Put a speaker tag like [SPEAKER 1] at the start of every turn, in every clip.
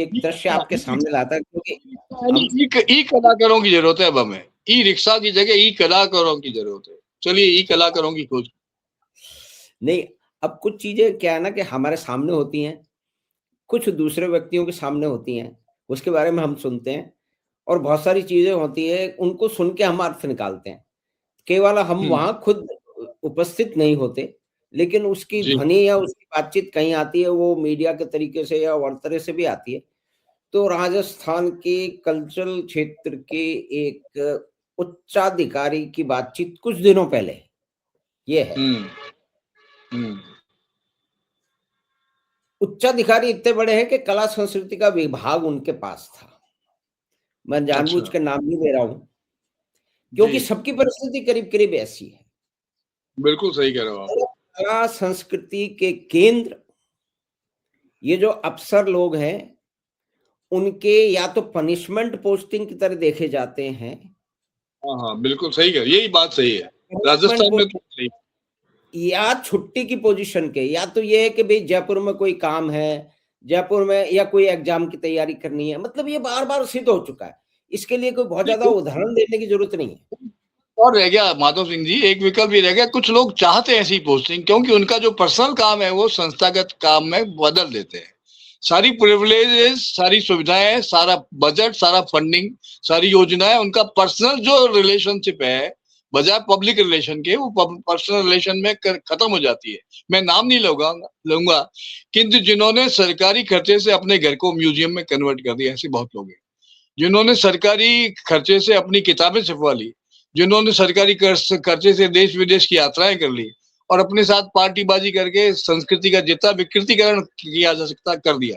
[SPEAKER 1] एक दृश्य आपके सामने लाता है, क्योंकि
[SPEAKER 2] ई कलाकारों की जरूरत है। अब हमें ई रिक्शा की जगह ई कलाकारों की जरूरत है। चलिए ई कलाकारों की खोज।
[SPEAKER 1] नहीं, अब कुछ चीजें क्या है ना कि हमारे सामने होती हैं, कुछ दूसरे व्यक्तियों के सामने होती हैं, उसके बारे में हम सुनते हैं, और बहुत सारी चीजें होती है उनको सुन के हम अर्थ निकालते हैं। केवल हम वहां खुद उपस्थित नहीं होते, लेकिन उसकी
[SPEAKER 2] जी
[SPEAKER 1] ध्वनि या उसकी बातचीत कहीं आती है, वो मीडिया के तरीके से या और तरह से भी आती है। तो राजस्थान के कल्चरल क्षेत्र के एक उच्चाधिकारी की बातचीत कुछ दिनों पहले ये है। उच्चाधिकारी इतने बड़े हैं कि कला संस्कृति का विभाग उनके पास था। मैं जानबूझ
[SPEAKER 2] अच्छा
[SPEAKER 1] के नाम नहीं ले रहा हूं,
[SPEAKER 2] जी
[SPEAKER 1] क्योंकि सबकी परिस्थिति करीब करीब ऐसी है।
[SPEAKER 2] बिल्कुल सही कह रहे हो आप।
[SPEAKER 1] कला संस्कृति के केंद्र ये जो अफसर लोग हैं, उनके या तो पनिशमेंट पोस्टिंग की तरह देखे जाते हैं,
[SPEAKER 2] हाँ हाँ बिल्कुल सही कह, यही बात सही है।
[SPEAKER 1] पनिशमेंट
[SPEAKER 2] राजस्थान में तो सही।
[SPEAKER 1] या छुट्टी की पोजीशन के, या तो ये है कि भाई जयपुर में कोई काम है, जयपुर में या कोई एग्जाम की तैयारी करनी है। मतलब ये बार बार सिद्ध हो चुका है, इसके लिए कोई बहुत ज्यादा उदाहरण देने की जरूरत नहीं है।
[SPEAKER 2] और रह गया माधव सिंह जी, एक विकल्प भी रह गया। कुछ लोग चाहते हैं ऐसी पोस्टिंग, क्योंकि उनका जो पर्सनल काम है वो संस्थागत काम में बदल देते हैं। सारी प्रिविलेजेस, सारी सुविधाएं, सारा बजट, सारा फंडिंग, सारी योजनाएं उनका पर्सनल जो रिलेशनशिप है, बजाय पब्लिक रिलेशन के, वो पर्सनल रिलेशन में खत्म हो जाती है। मैं नाम नहीं लूंगा, किंतु जिन्होंने सरकारी खर्चे से अपने घर को म्यूजियम में कन्वर्ट कर दिया, ऐसे बहुत लोग हैं। जिन्होंने सरकारी खर्चे से अपनी किताबें छपवा ली, जिन्होंने सरकारी खर्चे से देश विदेश की यात्राएं कर ली, और अपने साथ पार्टीबाजी करके संस्कृति का जितना विकृतीकरण किया जा सकता कर दिया।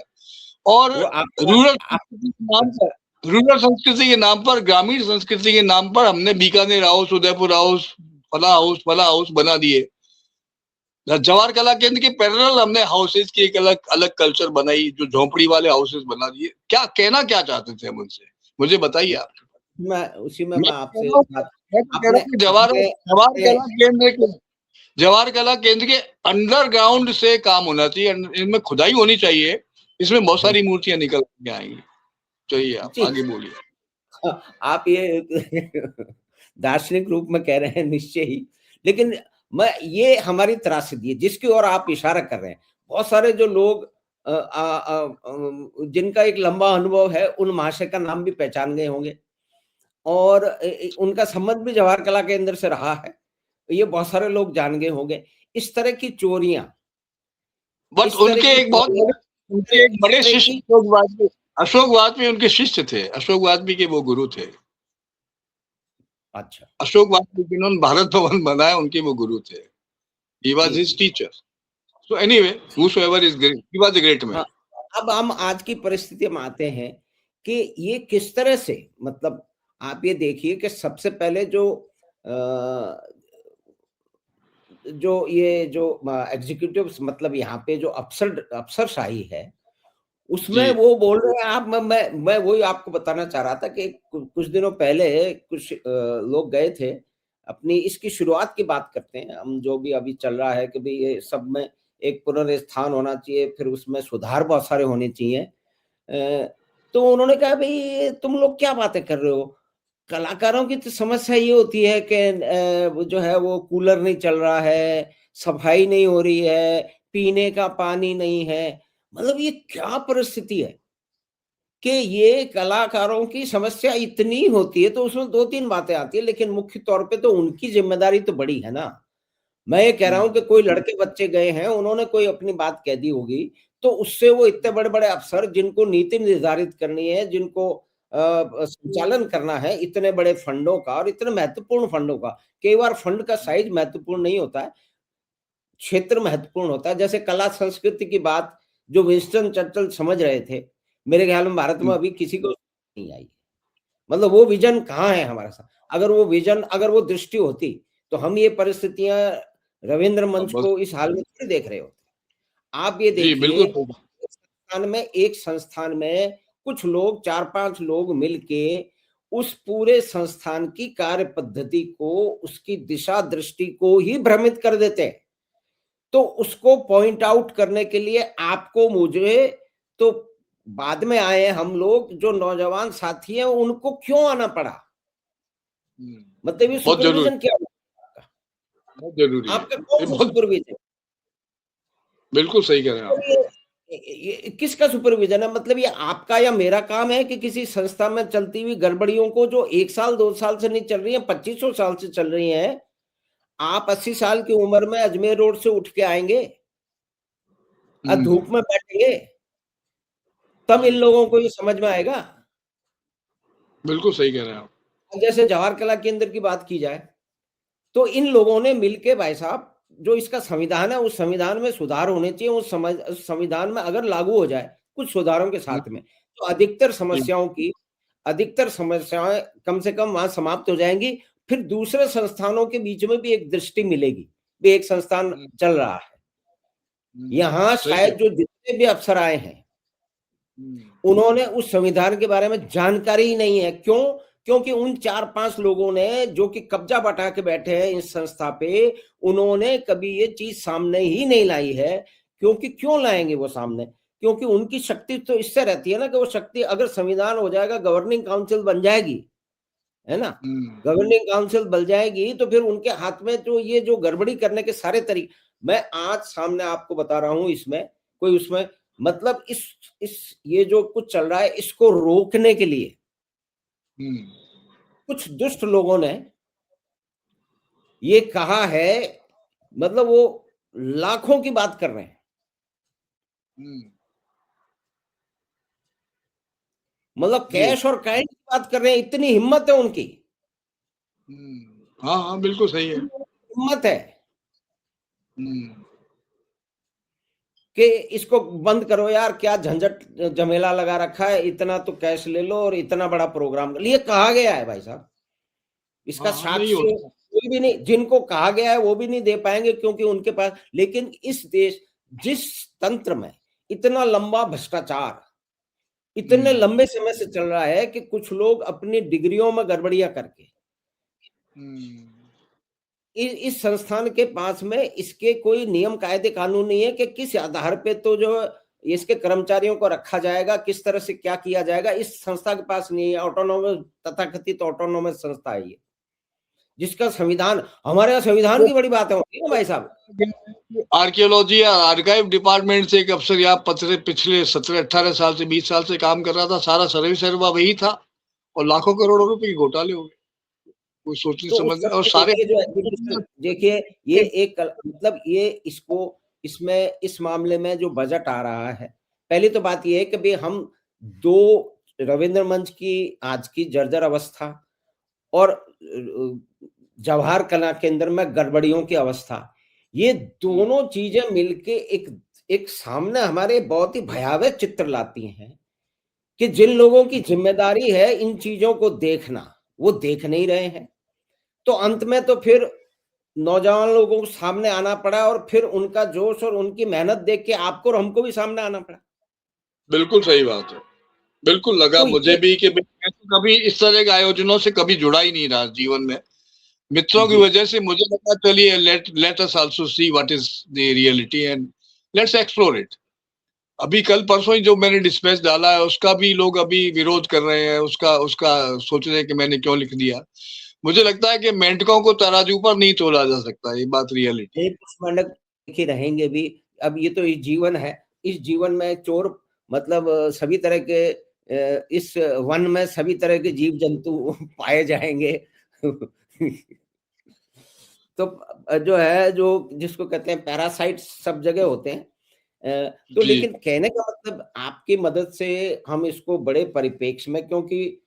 [SPEAKER 2] और
[SPEAKER 1] वो आपको
[SPEAKER 2] रूरल संस्कृति के नाम पर, रूरल संस्कृति के नाम पर, ग्रामीण संस्कृति के नाम पर हमने बीकानेर हाउस, उदयपुर हाउस, फला हाउस बना दिए। जवाहर कला केंद्र के पैरेलल हमने हाउसेज की एक अलग अलग कल्चर बनाई, जो झोंपड़ी वाले हाउसेज बना दिए। क्या कहना क्या चाहते थे हम उनसे, मुझे बताइए आप।
[SPEAKER 1] मैं उसी में
[SPEAKER 2] मैं
[SPEAKER 1] मैं
[SPEAKER 2] कह
[SPEAKER 1] आपसे
[SPEAKER 2] रहा हूँ
[SPEAKER 1] बात
[SPEAKER 2] मैं तो कह रहा
[SPEAKER 1] अपने
[SPEAKER 2] हूँ कि
[SPEAKER 1] अपने अपने
[SPEAKER 2] जवाहर कला केंद्र के अंडरग्राउंड से काम होना चाहिए। इनमें खुदाई होनी चाहिए, इसमें बहुत सारी मूर्तियां निकल के आएंगी। चाहिए आप
[SPEAKER 1] जी,
[SPEAKER 2] आगे बोलिए।
[SPEAKER 1] आप ये दार्शनिक रूप में कह रहे हैं निश्चय ही, लेकिन मैं ये हमारी त्रासदी है जिसकी ओर आप इशारा कर रहे हैं। बहुत सारे जो लोग जिनका एक लंबा अनुभव है, उन महाशय का नाम भी पहचान गए होंगे, और उनका संबंध भी जवाहर कला केंद्र से रहा है। ये बहुत सारे लोग जान गए होंगे। इस तरह की चोरियां,
[SPEAKER 2] बट
[SPEAKER 1] इस तरह की चोरियां,
[SPEAKER 2] उनके एक
[SPEAKER 1] इस
[SPEAKER 2] बड़े
[SPEAKER 1] तरह
[SPEAKER 2] शिष्य
[SPEAKER 1] की
[SPEAKER 2] अशोक वाजपेयी उनके शिष्य थे। अशोक वाजपेयी के वो गुरु थे।
[SPEAKER 1] अच्छा,
[SPEAKER 2] अशोक वाजपेयी जिन्होंने भारत भवन बनाया, उनके वो गुरु थे। ही
[SPEAKER 1] जी
[SPEAKER 2] वाज हिज
[SPEAKER 1] जी
[SPEAKER 2] teacher. So anyway, whosoever is great, he was a great man.
[SPEAKER 1] हाँ। अब हम आज की परिस्थिति में आते हैं कि ये किस तरह से, मतलब आप ये देखिए कि सबसे पहले जो एग्जीक्यूटिव, मतलब यहाँ पे जो अफसरशाही है,
[SPEAKER 2] जी
[SPEAKER 1] उसमें वो बोल रहे हैं। आप मैं वही आपको बताना चाह रहा था कि कुछ दिनों पहले कुछ लोग गए थे अपनी, इसकी शुरुआत की बात करते हैं हम, जो भी अभी चल रहा है कि भाई ये सब में एक पुनर्स्थान होना चाहिए, फिर उसमें सुधार बहुत सारे होने चाहिए। तो उन्होंने कहा भाई तुम लोग क्या बातें कर रहे हो, कलाकारों की तो समस्या ये होती है कि वो जो है वो कूलर नहीं चल रहा है, सफाई नहीं हो रही है, पीने का पानी नहीं है। मतलब ये क्या परिस्थिति है कि ये कलाकारों की समस्या इतनी होती है, तो उसमें दो तीन बातें आती है, लेकिन मुख्य तौर पे तो उनकी जिम्मेदारी तो बड़ी है ना। मैं ये कह रहा हूं कि कोई लड़के बच्चे गए हैं, उन्होंने कोई अपनी बात कह दी होगी, तो उससे वो इतने बड़े बड़े अफसर जिनको नीति निर्धारित करनी है, जिनको संचालन करना है इतने बड़े फंडों का और इतने महत्वपूर्ण फंडों का, कई बार फंड का साइज महत्वपूर्ण नहीं होता है, क्षेत्र महत्वपूर्ण होता है। जैसे कला संस्कृति की बात जो विंस्टन चर्चिल समझ रहे थे, मेरे ख्याल में भारत में अभी किसी को नहीं आई। मतलब वो विजन कहाँ है हमारे साथ? अगर वो विजन, अगर वो दृष्टि होती, तो हम ये परिस्थितियां रविंद्र मंच
[SPEAKER 2] बस
[SPEAKER 1] को इस हाल में थोड़ी देख रहे होते। आप ये
[SPEAKER 2] जी
[SPEAKER 1] देखिए,
[SPEAKER 2] बिल्कुल सही।
[SPEAKER 1] एक संस्थान में कुछ लोग, चार पांच लोग मिलके उस पूरे संस्थान की कार्य पद्धति को, उसकी दिशा दृष्टि को ही भ्रमित कर देते हैं। तो उसको पॉइंट आउट करने के लिए आपको, मुझे, तो बाद में आए हम लोग, जो नौजवान साथी हैं उनको क्यों आना पड़ा? मतलब ये
[SPEAKER 2] बहुत जरूरी,
[SPEAKER 1] सुपरविजन क्या होगा?
[SPEAKER 2] बहुत जरूरी है
[SPEAKER 1] आपका कौन
[SPEAKER 2] ये,
[SPEAKER 1] सा
[SPEAKER 2] बहुत
[SPEAKER 1] सुपरविजन?
[SPEAKER 2] बिल्कुल सही कह रहे हैं आप।
[SPEAKER 1] ये किसका सुपरविजन है? मतलब ये आपका या मेरा काम है कि किसी संस्था में चलती हुई गड़बड़ियों को, जो 1 साल 2 साल से नहीं चल रही है, 2500 साल से चल रही है, आप 80 साल की उम्र में अजमेर रोड से उठ के आएंगे और धूप में बैठेंगे, तब इन लोगों को ये समझ में आएगा?
[SPEAKER 2] बिल्कुल सही कह रहे हैं आप।
[SPEAKER 1] जैसे जवाहर कला केंद्र की बात की जाए, तो इन लोगों ने मिलके, भाई साहब, जो इसका संविधान है, उस संविधान में सुधार होने चाहिए। उस संविधान में अगर लागू हो जाए कुछ सुधारों के साथ में, तो अधिकतर समस्याएं कम से कम वहां समाप्त हो जाएंगी। फिर दूसरे संस्थानों के बीच में भी एक दृष्टि मिलेगी, भी एक संस्थान चल रहा है। यहाँ
[SPEAKER 2] सही कह,
[SPEAKER 1] शायद जो जितने भी अफसर आए हैं, उन्होंने उस संविधान के बारे में जानकारी ही नहीं है। क्यों? क्योंकि उन 4-5 लोगों ने जो कि कब्जा बटा के बैठे हैं इस संस्था पे, उन्होंने कभी ये चीज सामने ही नहीं लाई है। क्योंकि क्यों लाएंगे वो सामने? क्योंकि उनकी शक्ति तो इससे रहती है ना, कि वो शक्ति, अगर संविधान हो जाएगा, गवर्निंग काउंसिल बन जाएगी, है ना, गवर्निंग काउंसिल बन जाएगी, तो फिर उनके हाथ में जो ये जो गड़बड़ी करने के सारे तरीके, मैं आज सामने आपको बता रहा हूं, इसमें कोई उसमें मतलब इस ये जो कुछ चल रहा है, इसको रोकने के लिए कुछ दुष्ट लोगों ने ये कहा है, मतलब वो लाखों की बात कर रहे हैं, मतलब
[SPEAKER 2] जी,
[SPEAKER 1] कैश और काइंड की बात कर रहे हैं। इतनी हिम्मत है उनकी,
[SPEAKER 2] हाँ हाँ बिल्कुल सही है।
[SPEAKER 1] हिम्मत है कि इसको बंद करो यार, क्या झंझट झमेला लगा रखा है, इतना तो कैश ले लो और इतना बड़ा प्रोग्राम लिए कहा गया है। भाई साहब, इसका
[SPEAKER 2] हाँ हाँ नहीं
[SPEAKER 1] साक्ष्य
[SPEAKER 2] होता।
[SPEAKER 1] कोई भी नहीं, जिनको कहा गया है वो भी नहीं दे पाएंगे, क्योंकि उनके पास, लेकिन इस देश, जिस तंत्र में इतना लंबा भ्रष्टाचार इतने लंबे समय से चल रहा है, कि कुछ लोग अपनी डिग्रियों में गड़बड़ियां करके इस संस्थान के पास में, इसके कोई नियम कायदे कानून नहीं है कि किस आधार पे तो जो इसके कर्मचारियों को रखा जाएगा, किस तरह से क्या किया जाएगा, इस संस्था के पास नहीं है। ऑटोनोमस, तथाकथित ऑटोनोमस संस्था है ये, जिसका संविधान, हमारे यहाँ संविधान की बड़ी बातें होती है ना भाई साहब।
[SPEAKER 2] आर्कियोलॉजी या आर्काइव डिपार्टमेंट से एक अफसर यहाँ पिछले 17-18 साल से 20 साल से काम कर रहा था, सारा सर्वे सर्वा वही था, और लाखों करोड़ों रुपए के घोटाले हो गए, कोई सोचने
[SPEAKER 1] तो उस
[SPEAKER 2] समझ, और
[SPEAKER 1] समय
[SPEAKER 2] सारे
[SPEAKER 1] देखिए, जो देखिए, ये एक मतलब ये इसको, इसमें इस मामले में जो बजट आ रहा है, पहली तो बात ये है कि भाई हम दो, रविंद्र मंच की आज की जर्जर अवस्था और जवाहर कला केंद्र में गड़बड़ियों की अवस्था, ये दोनों चीजें मिलके एक एक सामने हमारे बहुत ही भयावह चित्र लाती हैं, कि जिन लोगों की जिम्मेदारी है इन चीजों को देखना, वो देख नहीं रहे हैं। तो अंत में तो फिर नौजवान लोगों को सामने आना पड़ा, और फिर उनका जोश और उनकी मेहनत देख के आपको और हमको भी सामने आना पड़ा।
[SPEAKER 2] बिल्कुल सही बात है। बिल्कुल लगा
[SPEAKER 1] तो
[SPEAKER 2] मुझे
[SPEAKER 1] ये,
[SPEAKER 2] भी कि मैं तो कभी इस तरह के आयोजनों से कभी जुड़ा ही नहीं रहा जीवन में। मित्रों की
[SPEAKER 1] जी,
[SPEAKER 2] वजह से मुझे लगा चलिए let us also see what is the reality and let's explore it. अभी कल परसों ही जो मैंने डिस्पैच डाला है उसका भी लोग अभी विरोध कर रहे हैं, उसका उसका सोच रहे हैं कि मैंने क्यों लिख दिया। मुझे लगता है कि मेंढकों को तराजू पर नहीं तोला जा सकता, ये बात रियलिटी है।
[SPEAKER 1] एक मेंढक ही रहेंगे भी। अब ये तो इस जीवन है, इस जीवन में चोर, मतलब सभी तरह के, इस वन में सभी तरह के जीव जंतु पाए जाएंगे। तो जो है, जो जिसको कहते हैं पैरासाइट, सब जगह होते हैं। तो
[SPEAKER 2] जी
[SPEAKER 1] लेकिन कहने का मतलब, आपकी मदद से हम इसको बड़े परिप्रेक्ष्य में, क्योंकि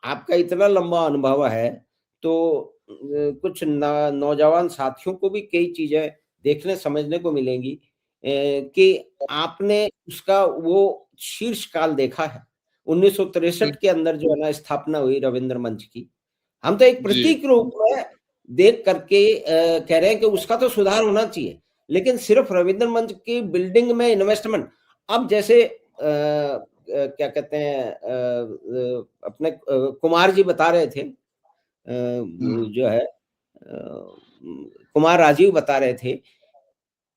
[SPEAKER 1] आपका इतना लंबा अनुभव है, तो कुछ नौजवान साथियों को भी कई चीजें देखने समझने को मिलेंगी, कि आपने उसका वो शीर्ष काल देखा है, 1963 के अंदर जो है ना स्थापना हुई रविंद्र मंच की। हम तो एक
[SPEAKER 2] जी
[SPEAKER 1] प्रतीक रूप में देख करके कह रहे हैं कि उसका तो सुधार होना चाहिए, लेकिन सिर्फ रविंद्र मंच की बिल्डिंग में इन्वेस्टमेंट, अब जैसे क्या कहते हैं, अपने कुमार जी बता रहे थे, जो है कुमार राजीव बता रहे थे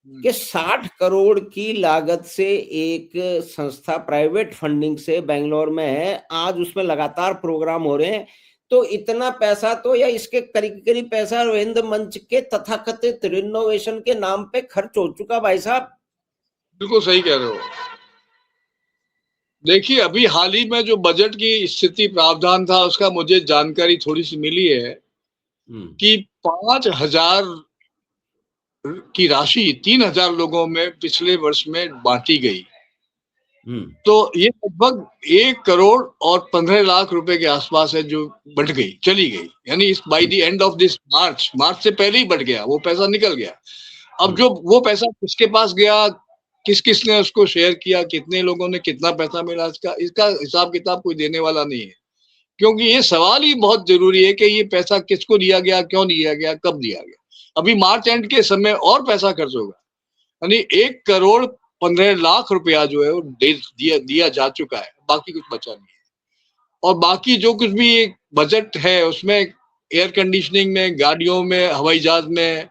[SPEAKER 1] कि 60 करोड़ की लागत से एक संस्था प्राइवेट फंडिंग से बेंगलोर में है, आज उसमें लगातार प्रोग्राम हो रहे हैं। तो इतना पैसा तो, या इसके करीब करीब पैसा रविंद्र मंच के तथाकथित रिनोवेशन के नाम पे खर्च हो चुका भाई साहब।
[SPEAKER 2] बिल्कुल सही कह रहे हो। देखिए, अभी हाल ही में जो बजट की स्थिति प्रावधान था, उसका मुझे जानकारी थोड़ी सी मिली है कि 5,000 की राशि 3,000 लोगों में पिछले वर्ष में बांटी गई। तो ये लगभग 1 करोड़ और 15 लाख रुपए के आसपास है जो बढ़ गई, चली गई। यानी by the end of this March से पहले ही बढ़ गया, वो पैसा निकल गया। अब जो वो पैसा किसके पास गया, किस किस ने उसको शेयर किया, कितने लोगों ने कितना पैसा मिला, इसका हिसाब किताब कोई देने वाला नहीं है। क्योंकि ये सवाल ही बहुत जरूरी है कि ये पैसा किसको दिया गया, क्यों दिया गया, कब दिया गया। अभी मार्च एंड के समय और पैसा खर्च होगा। यानी 1 करोड़ 15 लाख रुपया जो है वो दिया जा चुका है, बाकी कुछ बचा नहीं है। और बाकी जो कुछ भी एक बजट है उसमें एयर कंडीशनिंग में, गाड़ियों में, हवाई जहाज में,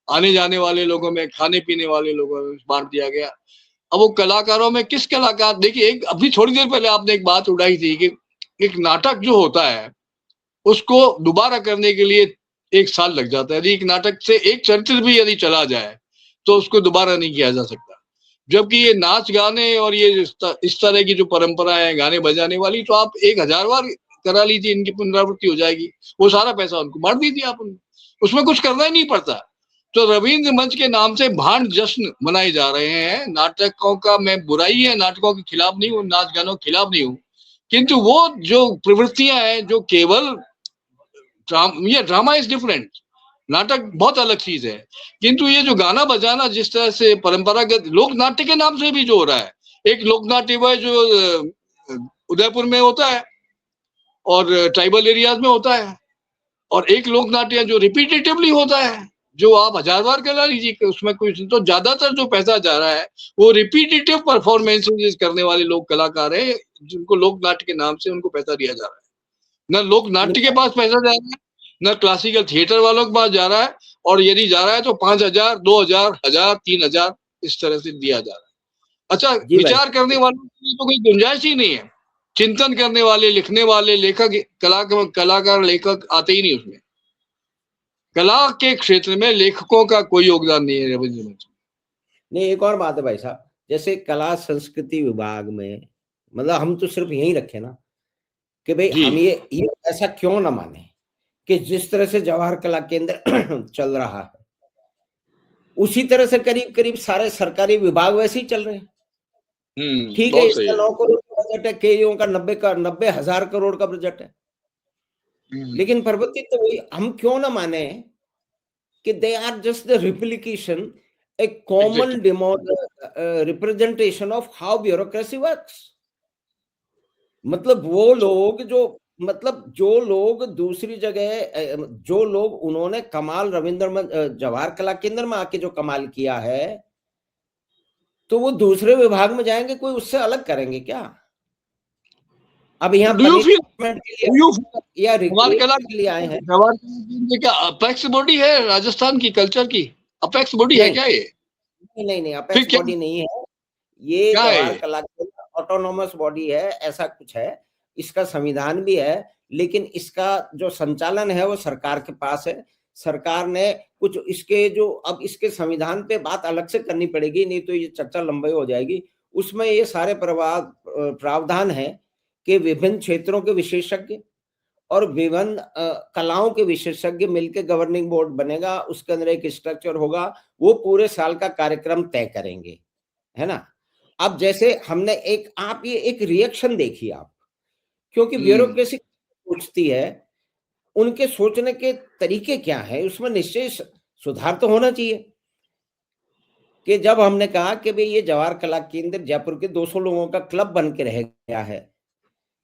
[SPEAKER 2] आने जाने वाले लोगों में, खाने पीने वाले लोगों में बांट दिया गया। अब वो कलाकारों में किस कलाकार, देखिए एक अभी थोड़ी देर पहले आपने एक बात उठाई थी कि एक नाटक जो होता है उसको दोबारा करने के लिए 1 साल लग जाता है। यदि एक नाटक से एक चरित्र भी यदि चला जाए तो उसको दोबारा नहीं किया जा सकता। जबकि ये नाच गाने और ये इस तरह की जो परंपरा है गाने बजाने वाली, तो आप 1,000 बार करा लीजिए, इनकी पुनरावृत्ति हो जाएगी। वो सारा पैसा उनको बांट दीजिए आप उनको, उसमें कुछ करना ही नहीं पड़ता। तो रविंद्र मंच के नाम से भांड जश्न मनाए जा रहे हैं नाटकों का। मैं बुराई है नाटकों के खिलाफ नहीं हूँ, नाच गानों के खिलाफ नहीं हूँ, किंतु वो जो प्रवृत्तियां हैं जो केवल ये ड्रामा इज डिफरेंट, नाटक बहुत अलग चीज है। किंतु ये जो गाना बजाना जिस तरह से परंपरागत लोक नाट्य के नाम से भी जो हो रहा है, एक लोक नाट्य वो जो उदयपुर में होता है और ट्राइबल एरियाज में होता है, और एक लोक नाट्य जो रिपीटेटिवली होता है, जो आप 1000 बार करा लीजिए, उसमें कुछ तो ज्यादातर जो पैसा जा रहा है वो रिपीटेटिव परफॉर्मेंसेस करने वाले लोग कलाकार हैं, जिनको लोक नाट्य के नाम से उनको पैसा दिया जा रहा है। न लोक नाट्य के पास पैसा जा रहा है, न क्लासिकल थिएटर वालों के पास जा रहा है, और यदि जा रहा है तो 5,000, 2,000, 1,000, 3,000 इस तरह से दिया जा रहा है। अच्छा, विचार करने वालों के लिए तो कोई गुंजाइश ही नहीं है। चिंतन करने वाले, लिखने वाले, लेखक, कलाकार लेखक आते ही नहीं उसमें। कला के क्षेत्र में लेखकों का कोई योगदान नहीं है रविंद्र मंच।
[SPEAKER 1] नहीं, एक और बात है भाई साहब, जैसे कला संस्कृति विभाग में, मतलब हम तो सिर्फ यही रखे ना कि भाई हम ये ऐसा क्यों ना माने कि जिस तरह से जवाहर कला केंद्र चल रहा है उसी तरह से करीब करीब सारे सरकारी विभाग वैसे ही चल रहे हैं। ठीक है, इसका 9 करोड़ का बजट है, केईओ का 90,000 करोड़ का बजट है, लेकिन प्रवृत्ति तो वही। हम क्यों ना माने कि they are just the replication, a common representation of how bureaucracy works। मतलब वो लोग जो लोग दूसरी जगह, जो लोग उन्होंने कमाल जवाहर कला केंद्र में आके जो कमाल किया है, तो वो दूसरे विभाग में जाएंगे, कोई उससे अलग करेंगे क्या? अब यहाँ पनिशमेंट के लिए या रिक्रूटमेंट के लिए आए हैं।
[SPEAKER 2] जवाहर कला केंद्र का अपेक्स बॉडी है राजस्थान की कल्चर की, अपेक्स बॉडी है क्या ये?
[SPEAKER 1] नहीं, अपेक्स बॉडी नहीं है ये। जवाहर कला केंद्र ऑटोनोमस बॉडी है, ऐसा कुछ है। इसका संविधान भी है, लेकिन इसका जो संचालन है वो सरकार के पास है। सरकार ने कुछ इसके जो, अब इसके संविधान पे बात अलग से करनी पड़ेगी, नहीं तो ये चर्चा लंबी हो जाएगी। उसमें ये सारे प्रावधान है कि विभिन्न क्षेत्रों के विशेषज्ञ और विभिन्न कलाओं के विशेषज्ञ मिलकर गवर्निंग बोर्ड बनेगा, उसके अंदर एक स्ट्रक्चर होगा, वो पूरे साल का कार्यक्रम तय करेंगे, है ना। अब जैसे हमने आप ये एक रिएक्शन देखिए आप, क्योंकि ब्यूरोक्रेसी सोचती है, उनके सोचने के तरीके क्या है, उसमें निश्चय सुधार तो होना चाहिए। कि जब हमने कहा कि भाई ये जवाहर कला केंद्र जयपुर के 200 लोगों का क्लब बन के रह गया है,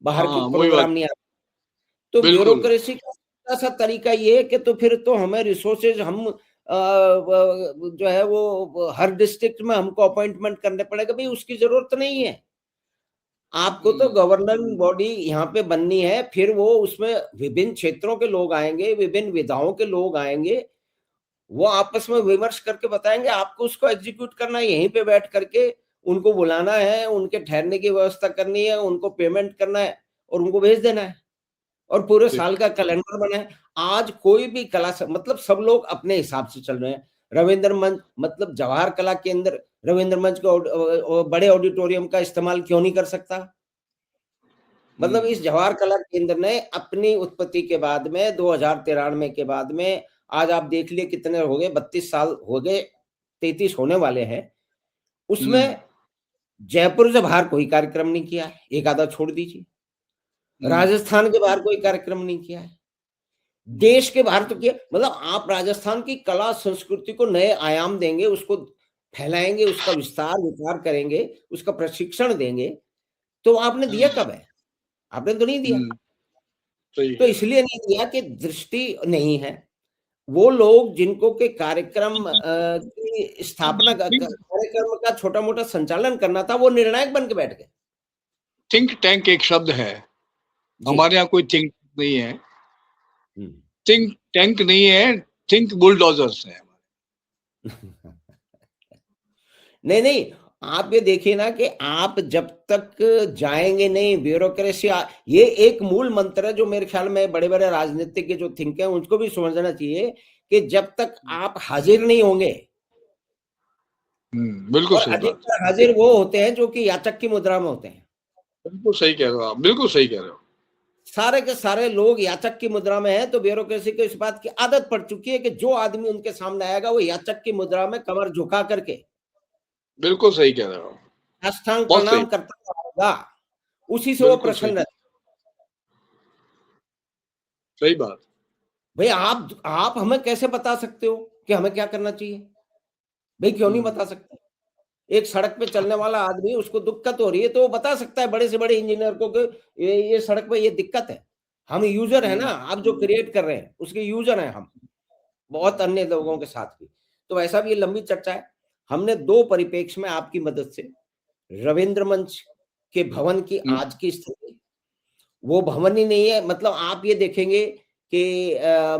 [SPEAKER 1] बाहर की प्रोग्राम नहीं आता, तो ब्यूरोक्रेसी का सा तरीका ये है कि तो फिर तो हमें रिसोर्सेज, हम जो है वो हर डिस्ट्रिक्ट में हमको अपॉइंटमेंट करने पड़ेगा, भाई उसकी जरूरत नहीं है। आपको तो गवर्निंग बॉडी यहाँ पे बननी है, फिर वो उसमें विभिन्न क्षेत्रों के लोग आएंगे, विभिन्न विधाओं के लोग आएंगे, वो आपस में विमर्श करके बताएंगे, आपको उसको एग्जीक्यूट करना है, यहीं पे बैठ करके उनको बुलाना है, उनके ठहरने की व्यवस्था करनी है, उनको पेमेंट करना है और उनको भेज देना है और पूरे
[SPEAKER 2] जी।
[SPEAKER 1] साल का कैलेंडर बना है। आज कोई भी कला मतलब सब लोग अपने हिसाब से चल रहे हैं। रविंद्र मंच मतलब जवाहर कला केंद्र रविंद्र मंच को बड़े ऑडिटोरियम का इस्तेमाल क्यों नहीं कर सकता? मतलब इस जवाहर कला केंद्र ने अपनी उत्पत्ति के बाद में 2093 के बाद में आज आप देख लिए कितने हो गए, 32 साल हो गए, 33 होने वाले हैं। उसमें जयपुर से बाहर कोई कार्यक्रम नहीं किया है, एक आधा छोड़ दीजिए। राजस्थान के बाहर कोई कार्यक्रम नहीं किया है। देश के बाहर तो किया, मतलब आप राजस्थान की कला संस्कृति को नए आयाम देंगे, उसको फैलाएंगे, उसका विस्तार करेंगे, उसका प्रशिक्षण देंगे, तो आपने दिया कब है? आपने तो नहीं दिया।
[SPEAKER 2] सही
[SPEAKER 1] तो
[SPEAKER 2] है।
[SPEAKER 1] इसलिए नहीं दिया कि दृष्टि नहीं है। वो लोग जिनको के कार्यक्रम की स्थापना कार्यक्रम का छोटा-मोटा संचालन करना था, वो निर्णायक बन के बैठ गए।
[SPEAKER 2] थिंक टैंक एक शब्द है,
[SPEAKER 1] जी।
[SPEAKER 2] हमारे यहाँ कोई थिंक नहीं है,
[SPEAKER 1] हुँ।
[SPEAKER 2] थिंक टैंक नहीं है, थिंक बुलडोजर्स है।
[SPEAKER 1] नहीं, नहीं, आप ये देखिए ना कि आप जब तक जाएँगे नहीं ब्यूरोक्रेसी ये एक मूल मंत्र है जो मेरे ख्याल में बड़े-बड़े राजनीतिक के जो थिंक हैं, उनको भी समझना चाहिए कि जब तक आप हाज़िर नहीं होंगे
[SPEAKER 2] बिल्कुल
[SPEAKER 1] और
[SPEAKER 2] सही बात है।
[SPEAKER 1] अधिकतर हाज़िर वो होते हैं जो कि याचक की मुद्रा में होते हैं।
[SPEAKER 2] बिल्कुल सही कह रहे हो आप, बिल्कुल सही कह रहे हो।
[SPEAKER 1] सारे के सारे लोग याचक की मुद्रा में हैं, तो ब्यूरोक्रेसी को इस बात की आदत पड़ चुकी है कि जो आदमी उनके सामने आएगा, वो याचक की मुद्रा में कमर झुका करके
[SPEAKER 2] बिल्कुल सही कह रहे हो।
[SPEAKER 1] साष्टांग
[SPEAKER 2] बहुत सही,
[SPEAKER 1] प्रणाम करता आएगा, उसी से वो
[SPEAKER 2] बिल्कुल सही,
[SPEAKER 1] प्रसन्न है।
[SPEAKER 2] सही बात।
[SPEAKER 1] भई आप हमें कैसे बता सकते हो कि हमें क्या करना चाहिए? भई क्यों नहीं बता सकते? एक सड़क पे चलने वाला आदमी उसको दिक्कत हो रही है, तो वो बता सकता है बड़े से बड़े इंजीनियर को कि ये सड़क पे ये दिक्कत है। हम यूज़र हैं ना, आप जो क्रिएट कर रहे हैं, उसके यूज़र हैं हम, बहुत अन्य लोगों के साथ भी। तो वैसा भी ये लंबी चर्चा है। हमने 2 परिप्रेक्ष्य में आपकी मदद से रवींद्र मंच के भवन की आज की स्थिति, वो भवन ही नहीं है, मतलब आप ये देखेंगे कि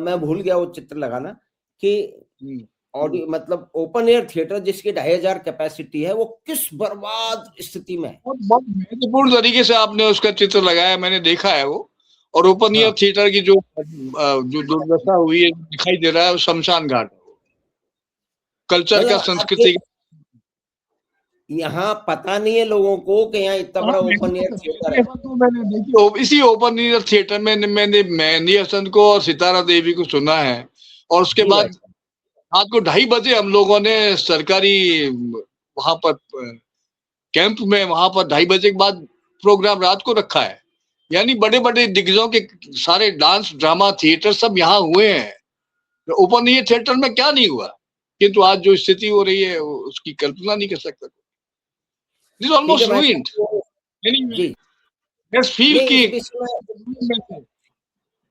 [SPEAKER 1] मैं भूल गया वो चित्र लगाना कि मतलब ओपन एयर थिएटर जिसकी 2500 कैपेसिटी है, वो किस बर्बाद स्थिति में है।
[SPEAKER 2] बहुत महत्वपूर्ण तरीके से आपने उसका चित्र लगाया, मैंने देखा है वो। और ओपन एयर
[SPEAKER 1] हाँ,
[SPEAKER 2] थिएटर की जो दुर्दशा हुई है, दिखाई दे रहा है, वो शमशान घाट कल्चर का,
[SPEAKER 1] मतलब आप ये
[SPEAKER 2] संस्कृति का।
[SPEAKER 1] यहाँ पता नहीं है लोगों को कि यहाँ इतना
[SPEAKER 2] हाँ,
[SPEAKER 1] बड़ा
[SPEAKER 2] मैंने
[SPEAKER 1] ओपन एयर थिएटर है।
[SPEAKER 2] तो मैंने देखी, इसी ओपन एयर थिएटर में मैंने मेहंदी हसन को और सितारा देवी को सुना है। और उसके
[SPEAKER 1] जी भाई
[SPEAKER 2] बाद
[SPEAKER 1] साहब।
[SPEAKER 2] रात को 2:30 बजे हम लोगों ने सरकारी वहां पर कैंप में, वहां पर 2:30 बजे के बाद प्रोग्राम रात को रखा है। यानी बड़े बड़े दिग्गजों के सारे डांस ड्रामा थिएटर सब यहाँ हुए हैं, तो ओपन एयर थिएटर में क्या नहीं हुआ। किंतु आज जो स्थिति हो रही है उसकी कल्पना नहीं कर सकता। दिस
[SPEAKER 1] ठीक है
[SPEAKER 2] ऑलमोस्ट
[SPEAKER 1] भाई
[SPEAKER 2] रूइंड।
[SPEAKER 1] साहब,
[SPEAKER 2] एनीवे,
[SPEAKER 1] जी,
[SPEAKER 2] लेट्स फील
[SPEAKER 1] नहीं
[SPEAKER 2] कि
[SPEAKER 1] इस विषय में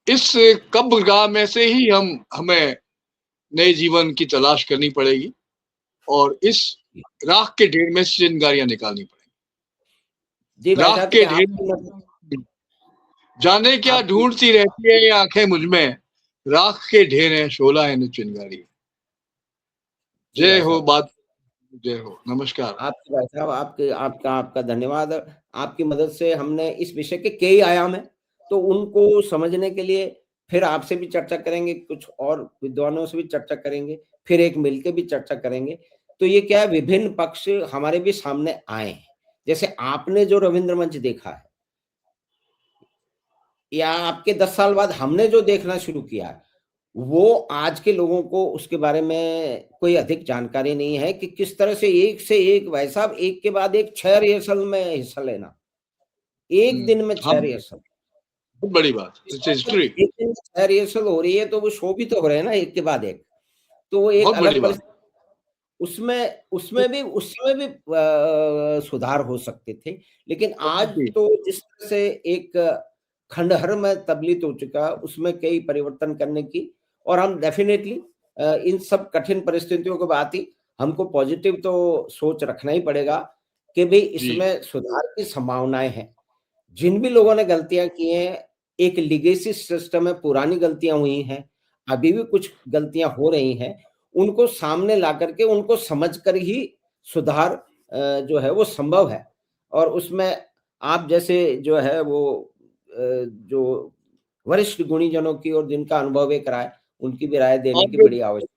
[SPEAKER 2] इस कब्रगाह में से ही हमें नए जीवन की तलाश करनी पड़ेगी और इस राख के ढेर में से चिंगारियां निकालनी
[SPEAKER 1] जी
[SPEAKER 2] पड़ेगी।
[SPEAKER 1] भाई
[SPEAKER 2] राख
[SPEAKER 1] साहब
[SPEAKER 2] के
[SPEAKER 1] देखिए
[SPEAKER 2] ढेर
[SPEAKER 1] आपकी मदद
[SPEAKER 2] में जाने क्या
[SPEAKER 1] आपकी
[SPEAKER 2] ढूंढती रहती है ये आंखें मुझ में, राख के ढेर है, शोला है न चिंगारी।
[SPEAKER 1] जी
[SPEAKER 2] जय
[SPEAKER 1] भाई
[SPEAKER 2] हो
[SPEAKER 1] साहब,
[SPEAKER 2] बात, जय हो, नमस्कार।
[SPEAKER 1] आपके भाई साहब आपके आपका आपका धन्यवाद। आपकी मदद से हमने इस विषय के कई आयाम हैं, तो उनको समझने के लिए फिर आपसे भी चर्चा करेंगे, कुछ और विद्वानों से भी चर्चा करेंगे, फिर एक मिलके भी चर्चा करेंगे। तो ये क्या है, विभिन्न पक्ष हमारे भी सामने आए हैं। जैसे आपने जो रवींद्र मंच देखा है या आपके 10 साल बाद हमने जो देखना शुरू किया है, वो आज के लोगों को उसके बारे में कोई अधिक जानकारी नहीं है कि किस तरह से एक भाई साहब एक के बाद एक 6 रिहर्सल में हिस्सा लेना। एक दिन में 6
[SPEAKER 2] हाँ,
[SPEAKER 1] रिहर्सल।
[SPEAKER 2] बहुत बड़ी बात, इट्स हिस्ट्री।
[SPEAKER 1] एक दिन में 6 रिहर्सल हो रही है तो वो शो भी तो हो रहे हैं ना एक के बाद एक। तो वो एक
[SPEAKER 2] बहुत बड़ी
[SPEAKER 1] अलग
[SPEAKER 2] बात।
[SPEAKER 1] परिस्थिति उसमें उसमें भी सुधार हो सकते थे। लेकिन आज तो जिस तरह से एक खंडहर में तब्दील हो चुका है, उसमें कई परिवर्तन करने की और हम डेफ़िनेटली इन सब कठिन परिस्थितियों के बाद ही हमको पॉज़िटिव तो सोच रखना ही पड़ेगा कि भई
[SPEAKER 2] जी,
[SPEAKER 1] इसमें सुधार की संभावनाएँ हैं। जिन भी लोगों ने गलतियाँ की हैं, एक लीगेसी सिस्टम है, पुरानी गलतियाँ हुई हैं, अभी भी कुछ गलतियाँ हो रही हैं, उनको सामने ला करके उनको समझकर ही सुधार जो है वो संभव है। और उसमें आप जैसे जो है वो जो वरिष्ठ गुणीजनों की और जिनका अनुभव एक राय, उनकी भी राय देने की बड़ी आवश्यकता।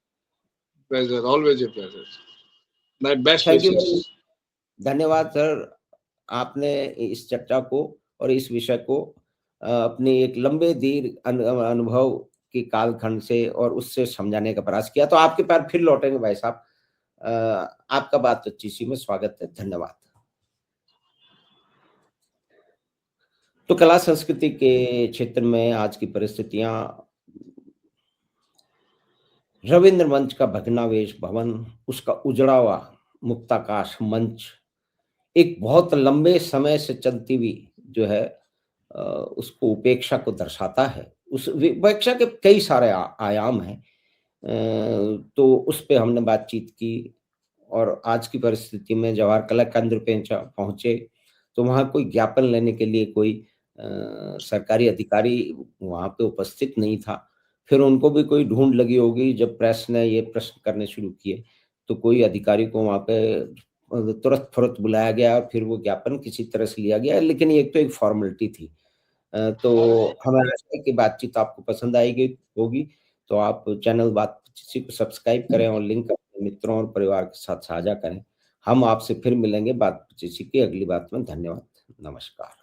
[SPEAKER 2] Pleasure, always a pleasure, my best
[SPEAKER 1] thank you
[SPEAKER 2] wishes.
[SPEAKER 1] Very much. धन्यवाद सर, आपने इस चर्चा को और इस विषय को अपनी एक लंबे दीर्घ अनुभव के कालखंड से और उससे समझाने का प्रयास किया। तो आपके पास फिर लौटेंगे भाई साहब। आपका बातचीत में स्वागत है। धन्यवाद। तो कला संस्कृति के क्षेत्र में आज की परिस्थितियां, रविंद्र मंच का भग्नावशेष भवन, उसका उजड़ा हुआ मुक्ताकाश मंच, एक बहुत लंबे समय से चलती हुई जो है उसको उपेक्षा को दर्शाता है। उस उपेक्षा के कई सारे आयाम हैं। तो उस पे हमने बातचीत की। और आज की परिस्थिति में जवाहर कला केंद्र पे पहुंचे तो वहाँ कोई ज्ञापन लेने के लिए कोई सरकारी अधिकारी वहाँ पे उपस्थित नहीं था। फिर उनको भी कोई ढूंढ लगी होगी, जब प्रेस ने ये प्रश्न करने शुरू किए तो कोई अधिकारी को वहाँ पे तुरंत फुरत बुलाया गया और फिर वो ज्ञापन किसी तरह से लिया गया। लेकिन ये तो एक फॉर्मेलिटी थी। तो हमें आशा है कि बातचीत आपको पसंद आएगी होगी। तो आप चैनल बातचीत को सब्सक्राइब करें और लिंक अपने मित्रों और परिवार के साथ साझा करें। हम आपसे फिर मिलेंगे बातचीत की अगली बात में। धन्यवाद। नमस्कार।